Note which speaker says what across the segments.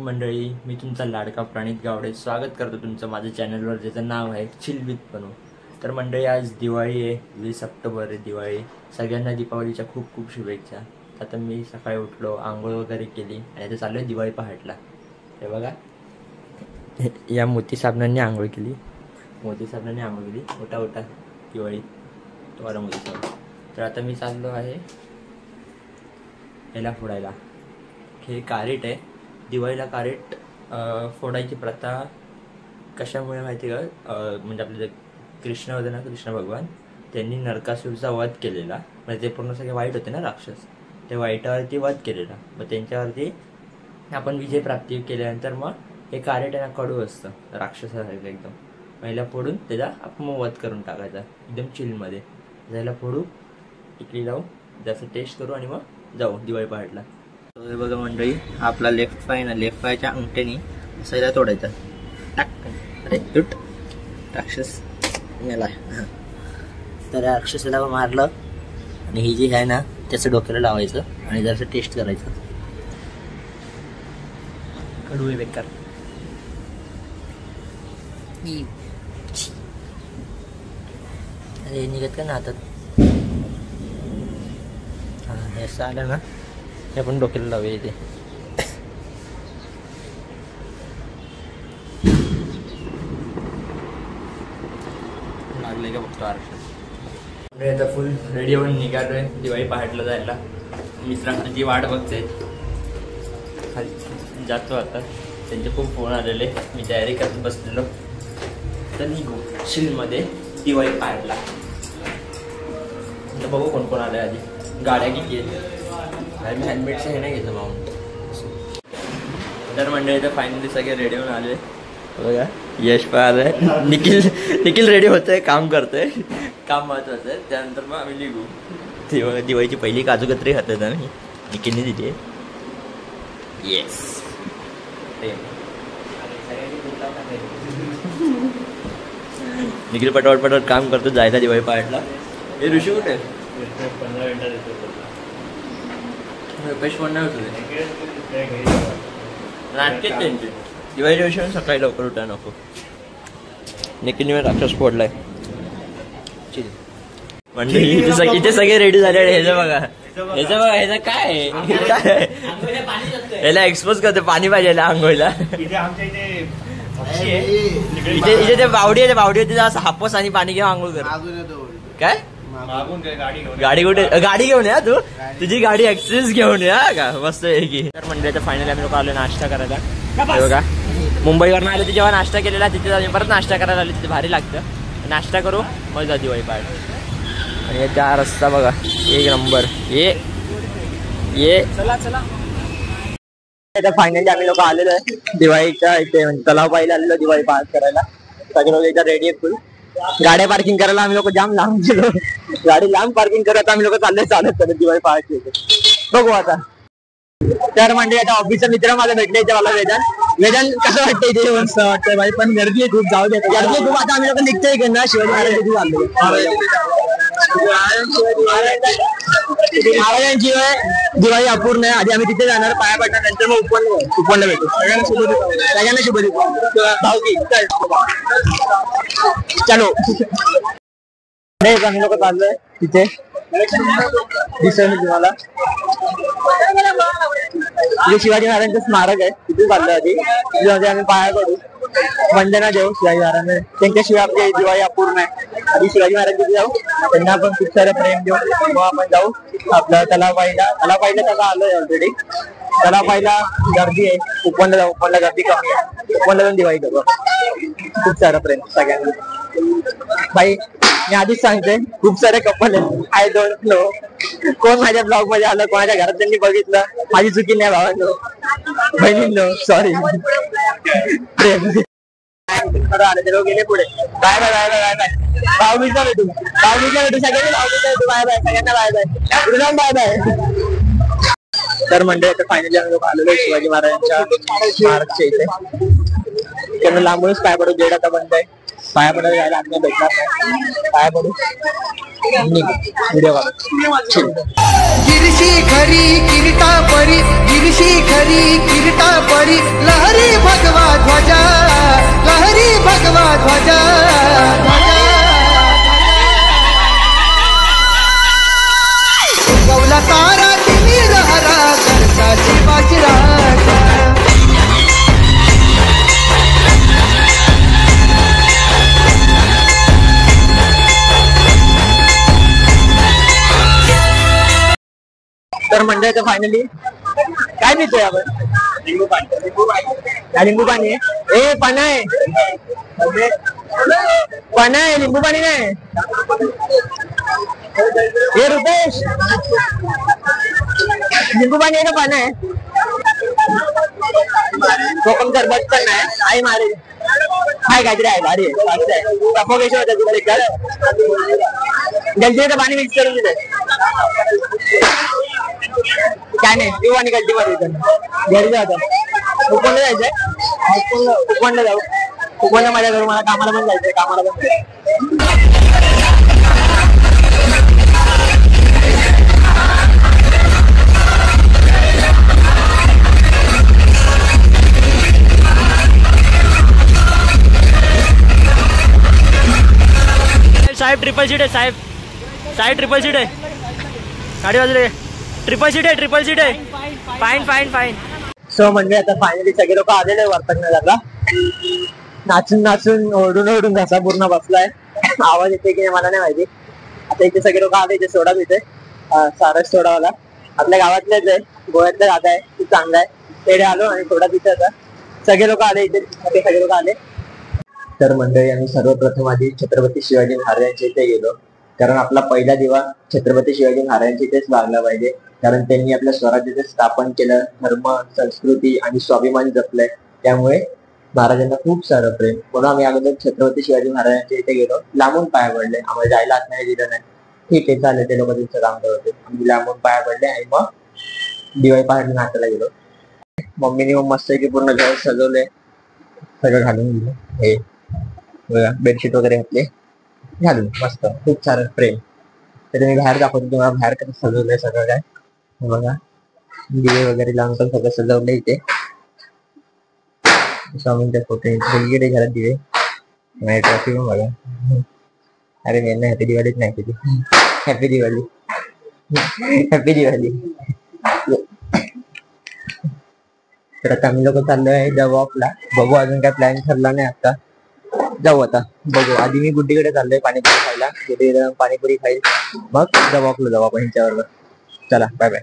Speaker 1: मंडळी, मी तुमचा लाडका प्रणित गावडे स्वागत करतो तुमचं माझ्या चॅनलवर, ज्याचं नाव आहे चिल विथ बनू. तर मंडळी, आज दिवाळी आहे, 20 ऑक्टोबर आहे दिवाळी. सगळ्यांना दीपावलीच्या खूप खूप शुभेच्छा. आता मी सकाळी उठलो, आंघोळ वगैरे केली आणि आता चाललो आहे दिवाळी पहाटला. हे बघा, या मोती साबणांनी आंघोळ केली, उठा उठा दिवाळी तुम्हाला मोती साबण. तर आता मी चाललो आहे ह्याला फोडायला. हे कारेट आहे, दिवाळीला कारेट फोडायची प्रथा कशामुळे माहिती का? म्हणजे आपले कृष्ण होते ना, कृष्ण भगवान, त्यांनी नरकासूरचा वध केलेला. म्हणजे ते पूर्ण सगळे वाईट होते ना, राक्षस, ते वाईटावरती वध केलेला. मग त्यांच्यावरती आपण विजय प्राप्ती केल्यानंतर मग हे कारेट आहे ना, कडू असतं राक्षसासारखं एकदम. महिला फोडून त्याचा आपण मग वध करून टाकायचा एकदम चिलमध्ये. जायला फोडू, टिकली लावू, जसं टेस्ट करू आणि मग जाऊ दिवाळी पहाटला. हे बघा मंडळी, आपला लेफ्ट पाय ना, लेफ्ट पायच्या अंगठ्यानी सैला तोडायचा. टाक, अरे तुट, राक्षस मेला. तर राक्षसाला मारलं आणि ही जी आहे ना, त्याचं डोक्याला लावायचं आणि जरासं टेस्ट करायचं. कडू आहे बेकार. अरे निघत का ना हातात? हां, हे असं आलं ना, हे आपण डोक्याला लावूया इथे. लागले का बघतो आरक्षण. आता फुल रेडी होऊन निघालोय दिवाळी पहाटला जायला. मित्रांची वाट बघते, खाली जातो आता. त्यांचे खूप फोन आलेले, मी तयारी करत बसलेलो. तर निघू चिलमध्ये दिवाळी पहाटला. बघू कोण कोण आले. आधी गाड्या किती आहेत, मी हेल्मेटचं हे नाही घेतलं माऊंट. तर मंडळी, तर फायनली सगळे रेडी होऊन आले. बघा, यश पण आलंय, निखिल रेडी होतोय, काम करतोय, काम महत्वाचं आहे. त्यानंतर मग आम्ही निघू. दिवाळीची पहिली काजूकत्री खातात आम्ही, निखिलने दिली आहे. येस, निखिल पटापट काम करतो, जायचा दिवाळी पहाटला. हे ऋषी कुठे?
Speaker 2: 15 मिनिटात येतो.
Speaker 1: रुपेश पण नाही होतो, नाटकेच त्यांचे. दिवाळीच्या दिवशी सकाळी लवकर उठा नको. निखिलने राक्षस फोडलाय. म्हणजे इथे सगळे रेडी झाले. ह्याचं बघा, ह्याचं काय आहे? ह्याला एक्सपोज करते, पाणी पाहिजे आंघोळीला. इथे ते बावडी आहे, बावडी असं हापस आणि पाणी घेऊन आंघोळ कर. काय गाडी कुठे? गाडी घेऊन या, तू तुझी गाडी ऍक्सेस घेऊन या का? मस्त आहे की. तर म्हणजे फायनली आम्ही लोक आलो नाश्ता करायला. बघा, मुंबईवरून आले, जेव्हा नाश्ता केलेला तिथे जाऊन परत नाश्ता करायला आले. तिथे भारी लागतं. नाश्ता करू मग जा दिवाळी पहाट. आणि त्या रस्ता बघा, एक नंबर. ये चला. फायनली आम्ही लोक आलेलो आहे दिवाळीच्या इथे, म्हणजे तलाव पाहिला आलेलो दिवाळी पहाट करायला. सगळे लोक इथं रेडी आहेत. फुल गाड्या पार्किंग करायला आम्ही लोक जाम लांब गेलो. गाडी लांब पार्किंग करत आम्ही लोक चालत दिवाळी पहाट. बघू आता. तर म्हणजे आता ऑफिसचा मित्र मला भेटले इथे, मला वेदांत कसं वाटतं इथे? मस्त वाटतंय भाई, पण गर्दी आहे खूप. जाऊ दे, गर्दी खूप. आता आम्ही लोक निघतोय की ना, शिवाजी महाराजांची दिवाळी अपूर्ण आहे. आधी आम्ही तिथे जाणार पाया पडणार, नंतर मग उपवनला भेटू. सगळ्यांना शुभ भाऊकी. चलो, आम्ही लोक चाललोय तिथे, दिसेल तुम्हाला. तिथे शिवाजी महाराजांचं स्मारक आहे, तिथे चाललोय. आधी तिथे आम्ही पाया पडू, वंदना देऊ शिवाजी महाराजांना. त्यांच्याशिवाय आपली दिवाळी अपूर्ण आहे. आधी शिवाजी महाराज तिथे जाऊ, त्यांना आपण खूप सारं प्रेम देऊ. मग आपण जाऊ आपलं तलाव पाहिला. तसं आलोय ऑलरेडी. तलाव पाहिला गर्दी आहे. उपवनला जाऊ, उपवनला गर्दी कमी आहे. उपवनला जाऊन दिवाळी करू. खूप सारं प्रेम सगळ्यांना. भाई मी आधीच सांगते, खूप सारे कपल आहेत. आय डोंट नो कोण माझ्या ब्लॉग मध्ये आलं, कोणाच्या घरात त्यांनी बघितलं. माझी चुकी नाही भावांनो, बहिणींनो, सॉरी. प्रेम आले लोक गेले पुढे. Bye bye bye bye bye. भाऊबीजला भेटू, सगळ्यांनी भाऊबीजला भेटू. बाय बाय सगळ्यांना, बाय बाय, बाय बाय. तर म्हणजे फायनली आम्ही लोक आलेलो शिवाजी महाराजांच्या स्मारकच्या इथे. त्यांना लांबूनच पाय पडू. गेट आता बंद आहे. पाया पडायला जायला आम्ही भेटणार नाही. पाया पडू व्हिडिओ काढू.
Speaker 3: गिरशी खरी किरीटा परी गिरशी खरी किरीटा परी लहरी भगवा ध्वजा लहरी भगवा ध्वजा गौला तारा तिमी रहरा करताची बाजीराजा.
Speaker 1: तर म्हणजे फायनली काय पितोय आपण? लिंबू पाणी. लिंबू पाणी आहे. ए पाणी आहे, पाणी आहे, लिंबू पाणी नाही. हे रुपेश लिंबू पाणी आहे का पाणी आहे? कोकम सरबत पण नाही. आई मारे काय काहीतरी आहे भारी आहे. सफोकेशन होतं तिकडे. गलतीचं पाणी मिक्स करून दिलं काय नाही. पिऊ आणि गलती मध्ये घरी जायचं. उपवनला जायचंय. उपवनला जाऊ. उपवनला माझ्या घरून मला कामाला पण जायचंय. कामाला पण
Speaker 2: साहेब ट्रिपल सीट आहे साहेब. साहेब ट्रिपल सीट आहे. गाडी वाजले. ट्रिपल सीट आहे. ट्रिपल सीट आहे. Fine fine fine.
Speaker 1: सो म्हणजे आता फायनली सगळे लोक आलेले वर्तक नगरला. नाचून नाचून ओरडून ओरडून घसा पूर्ण बसलाय. आवाज येते की मला नाही माहिती. आता इथे सगळे लोक आले. इथे सोडा पिते. सारस सोडावाला आपल्या गावातलेच आहे. गोव्यातला दादा आहे. खूप चांगला आहे. तेडे आलो आणि सोडा पिते. आता सगळे लोक आले इथे. सगळे लोक आले. तर मंडळी आम्ही सर्वप्रथम आधी छत्रपती शिवाजी महाराजांच्या इथे गेलो. कारण आपला पहिला दिवा छत्रपती शिवाजी महाराजांच्या इथेच लागला पाहिजे. कारण त्यांनी आपल्या स्वराज्याचे स्थापन केलं. धर्म, संस्कृती आणि स्वाभिमान जपलंय. त्यामुळे महाराजांना खूप सारं प्रेम. म्हणून आम्ही अगोदर छत्रपती शिवाजी महाराजांच्या इथे गेलो. लांबून पाया पडले. आम्हाला जायला आत नाही दिलं नाही. ठीक आहे चालेल. ते लोक त्यांचं काम करत होते. आम्ही लांबून पाया पडले आणि मग दिवाळी पहाटे नाचायला गेलो. मम्मीने मग मस्त की पूर्ण घर सजवले. सगळं घालून दिलं. हे बघा बेडशीट वगैरे घातले घालून मस्त. खूप सारं प्रेम. तरी मी बाहेर दाखवतो तुम्हाला बाहेर कसं सजवलंय सगळं काय. बघा दिवे वगैरे लावून पण सगळं सजवलंय इथे. स्वामींच्या फोटो वेगवेगळे घरात दिवे. माझी ट्रॉफी पण बघा. अरे मी यांना हॅपी दिवाळीच नाही केली. हॅपी दिवाळी. हॅपी दिवाळी. तर आता आम्ही लोक चाललोय द वॉकला. बघू अजून काय प्लॅन ठरला नाही. आता जाऊ. आता बघू. आधी मी गुड्डीकडे चाललोय पाणीपुरी खायला. गुड्डीकडे पाणीपुरी खाईल मग द वॉकला जाऊ आपण ह्यांच्याबरोबर. चला बाय बाय.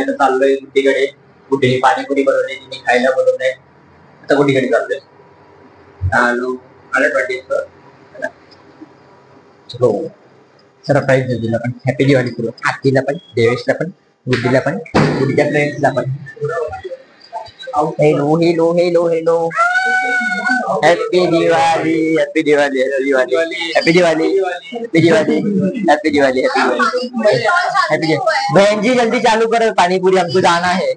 Speaker 1: आता चाललोय गुड्डीकडे. गुड्डीने पाणीपुरी बनवली. तिने खायला बनवलंय. आता गुड्डीकडे चाललोय. आलो हो सरप्राईज देऊ दिला पण. हॅपी दिवाळी करू. आत्तीला पण, देवेशला पण, गुड्डीला पण, गुड्डीच्या फ्रेंड्सला पण. Hello hello hello hello. Happy Diwali. Happy Diwali. Happy Diwali. Happy Diwali. Happy Diwali. Happy Diwali. Happy Diwali. बहन जी जल्दी चालू करो पानीपुरी. हमको जाना है.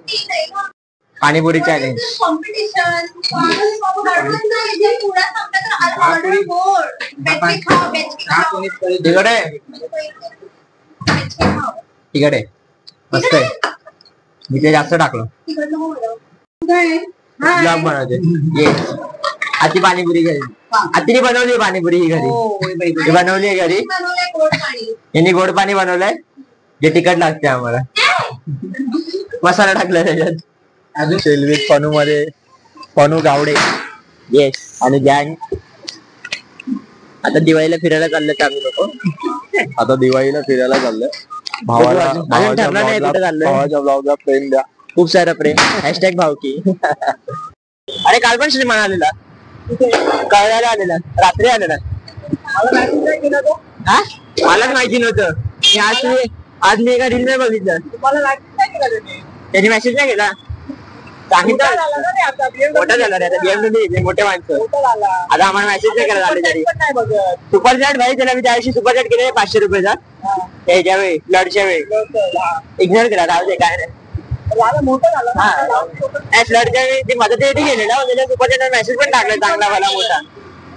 Speaker 1: पानीपुरी चॅलेंज. तिकडे तिकडे मस्त आहे. मी ते जास्त टाकलं. येस. आती पाणीपुरी घरी. आतीने बनवली पाणीपुरी ही घरी. बनवली आहे घरी. यांनी गोड पाणी बनवलंय जे तिखट लागते आम्हाला. मसाला टाकलाय त्याच्यात. अजून सेल्विक पनू मध्ये पनू गावडे. येस. आणि गँग. आता दिवाळीला फिरायला चाललोय आम्ही लोक.
Speaker 4: आता दिवाळीला फिरायला चाललोय. भावाच्या ब्लॉगला प्रेम द्या.
Speaker 1: खूप सारं प्रेम. हॅशटॅग भावकी. अरे काल पण श्रीमान आलेला. कळायला आलेला. रात्री आलेला. हा मलाच माहिती नव्हतं. आज मी एका रील नाही बघितलं. त्यांनी मेसेज नाही केला. सांगितलं मोठा झाला रे. आता BMW मोठे माणसं. आता आम्हाला मेसेज नाही केला झाले तरी. सुपरचॅट भाई त्याला मी त्या दिवशी सुपरचॅट केले 500 रुपयाचा. त्याच्या वेळी फ्लडच्या वेळी इग्नोर केला. राहू दे काय नाही. फ्लडच्या वेळी ती मदत गेलेला. सुपरचॅट मेसेज पण टाकला चांगला मला मोठा.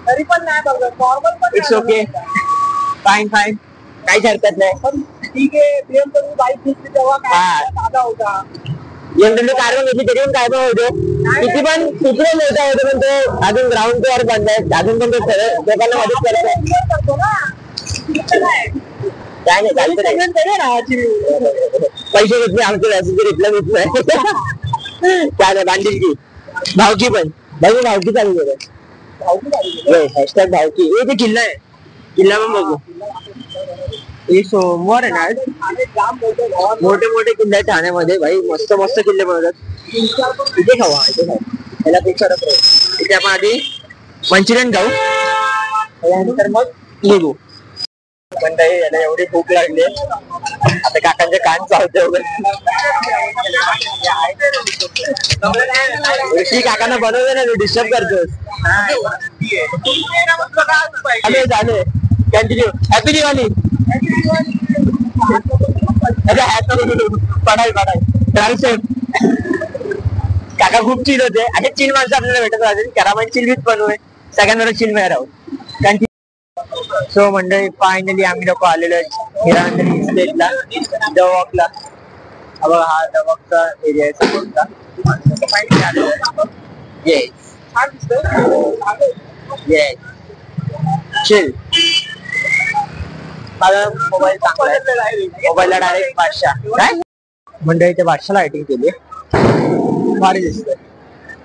Speaker 1: तरी पण नाही बघत normal. It's okay, fine fine, काहीच हरकत नाही. पण ठीक आहे, BMW बाईक घेतली तेव्हा काय साधा होता. BMW कार घेतली तरी पण काय पण होतो, किती पण मोठा होतो, पण तो अजून ग्राउंड वर बंद आहे, अजून पण तो लोकांना मदत करतो ना. काय नाही पैसे घेतले आमचं रिप्लाय घेत नाही. काय नाही बांधील की भावकी पण बघू, भावकी चालू केलं. हॅशटॅग भावकी. हे ते किल्ला आहे, किल्ला पण बघू. हे सोमवार आहे ना, मोठे मोठे किल्ले आहेत ठाण्यामध्ये भाई, मस्त मस्त किल्ले बनवतात. इथे खावा, इथे खाऊ, याला खूप सारं इथे आपण आधी मंचुरियन खाऊ, त्यानंतर मग निघू. पण याला एवढी भूक लागली आता, काकांचे कान चावते वगैरे. काकांना बनवलं ना, डिस्टर्ब करतोस. झाले कंटिन्यू. हॅपी दिवाळी. पडाय काका खूप चिल होते. असे चिल माणसं आपल्याला भेटत राहते. करामाई चिल विथ बनवूय, सगळ्यांवर चिल मिळत राहू. सो मंडळी, फायनली आम्ही लोक आलेलो आहे हिरानंदिनी इस्टेटला, दवॉकला. हा दवॉकचा एरिया आहे सपोर्टचा. Yes yes, chill. माझा मोबाईल चांगला आहे, मोबाईलला डायरेक्ट 500. काय मंडळी, ते 500 लाइटिंग केली, भारी दिसतंय,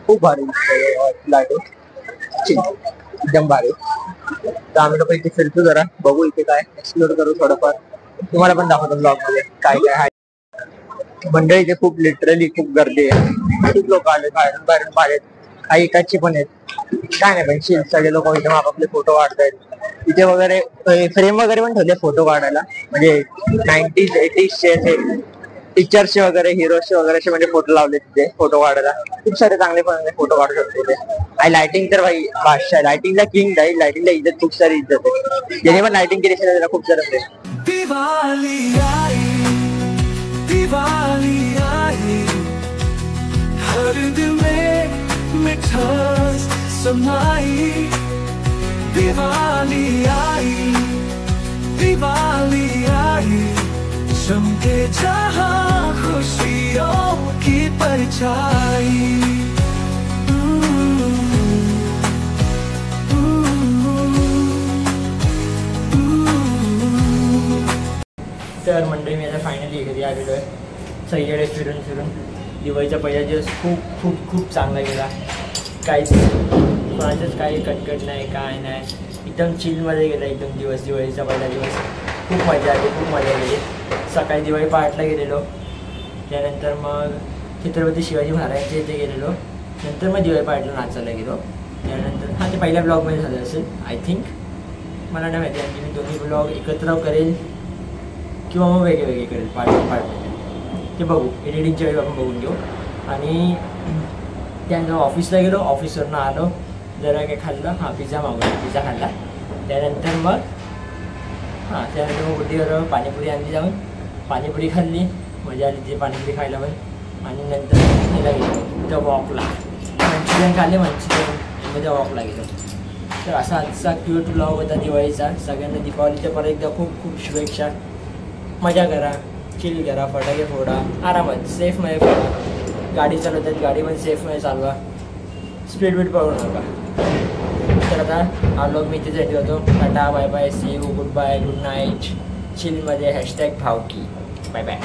Speaker 1: खूप भारी दिसतंय लाइटिंग, एकदम भारी. तर आम्ही लोक इथे फिरतो, जरा बघू इथे काय एक्सप्लोर करू थोडंफार, तुम्हाला पण दाखवतो ब्लॉग मध्ये काय काय आहे. मंडळी इथे खूप लिटरली खूप गर्दी आहे, खूप लोक आले, बाहेरून बाहेरून आलेत, काही एकाची पण आहेत. काय नाही पण सगळे लोक इथे आपापले फोटो काढतायत. इथे वगैरे फ्रेम वगैरे पण ठेवले फोटो काढायला, म्हणजे 90s 80sचे पिक्चरचे वगैरे, हिरोचे वगैरे असे म्हणजे फोटो लावले तिथे फोटो काढायला. खूप सारे चांगले पण फोटो काढू शकतो तिथे. आणि लाइटिंग तर भाई बादशाह, लाइटिंगला किंग आहे, लाइटिंगला इज्जत, खूप सारी इज्जत आहे. ज्याने पण लाइटिंग केली असेल त्याला खूप सारं प्रेम.
Speaker 3: दिवाली आई, दिवाली आई, हर दिल में मिठास समाई. दिवाली आई, दिवाली आई, चमके जहां खुशियों की परछाई.
Speaker 2: तर मंडळी, मी आता फायनली घरी आलेलो आहे. सगळीकडे फिरून फिरून दिवाळीचा पहिला दिवस खूप खूप खूप चांगला गेला. काहीच कोणाचंच काही कटकट नाही, काय नाही, एकदम चिलमध्ये गेला एकदम दिवस. दिवाळीचा पहिला दिवस खूप मजा आली, खूप मजा गेली. सकाळी दिवाळी पहाटला गेलेलो, त्यानंतर मग छत्रपती शिवाजी महाराजांच्या इथे गेलेलो, नंतर मग दिवाळी पहाटला नाचायला गेलो. त्यानंतर ते पहिल्या ब्लॉगमध्ये झालं असेल आय थिंक, मला नाही माहिती. आणि मी दोन्ही ब्लॉग एकत्र करेल किंवा मग वेगळे वेगळे करेल पार्ट, ते बघू, एडिटिंगच्या वेळी आपण बघून घेऊ. आणि त्यानंतर ऑफिसला गेलो, ऑफिसवरनं आलो, जरा काय खाल्लं, पिझ्झा मागवला, पिझ्झा खाल्ला. त्यानंतर मग त्यानंतर मग बुद्धीवर पाणीपुरी आणली, जाऊन पाणीपुरी खाल्ली, मजा आली ते पाणीपुरी खायला पण. आणि नंतर ह्याला गेलो त्या वॉकला, मंचुरियन खाल्ले, मंचुरियनमध्ये वॉकला गेलो. तर असा आजचा क्यूट ब्लॉग होता दिवाळीचा. सगळ्यांना दीपावलीच्या परत एकदा खूप खूप शुभेच्छा. मजा करा, चिल करा, फटाके फोडा, आरामात सेफमध्ये फोडा. गाडी चालवतात, गाडी पण सेफमध्ये चालवा, स्पीड बीट पळवू नका. तर आता हा ब्लॉग मी इथेच रेडी होतो. Tata, bye bye, see you, goodbye, good night. चिलमध्ये हॅशटॅग भावकी. Bye bye.